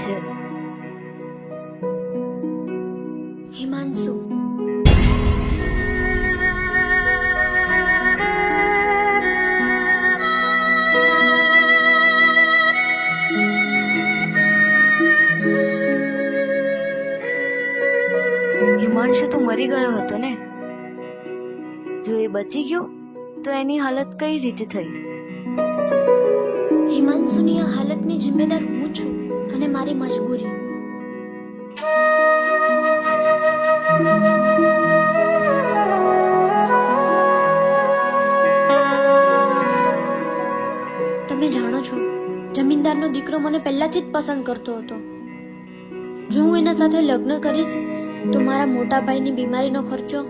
છે. હિમાંશુ. હિમાંશુ તો મરી ગયો હતો ને. જો એ બચી ગયો તો એની હાલત કઈ રીતે થઈ? હિમાંશુની આ હાલતની જિમ્મેદાર હું છું અને મારી મજબૂરી. તમે જાણો છો, જમીનદારનો દીકરો મને પહેલાથી જ પસંદ કરતો હતો. જો હું એના સાથે લગ્ન કરીશ તો મારા મોટા ભાઈની બીમારીનો ખર્ચો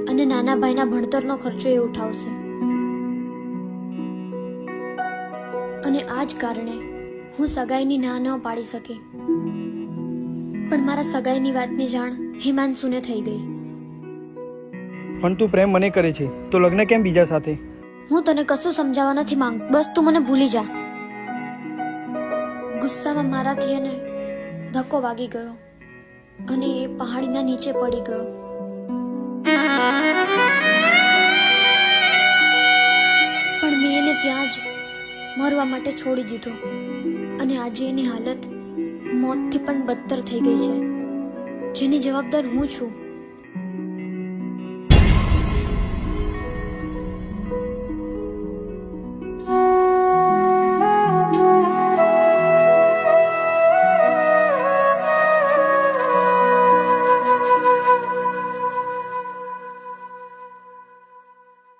અને નાના ભાઈના ભણતરનો ખર્ચો એ ઉઠાવશે. અને આ જ કારણે હું સગાઈની ના ન પાડી શકી. પણ મારા સગાઈની વાતની જાણ હિમાંશુને થઈ ગઈ. પણ તું પ્રેમ મને કરે છે તો લગ્ન કેમ બીજા સાથે? હું તને કશું સમજાવવા નથી માંગતો. બસ તું મને ભૂલી જા. ગુસ્સામાં મારાથી એને ધક્કો વાગી ગયો અને એ પહાડીના નીચે પડી ગયો. પણ મેં એને ત્યાં જ મરવા માટે છોડી દીધો અને આજે એની હાલત મોતથી પણ બદતર થઈ ગઈ છે, જેની જવાબદાર હું છું.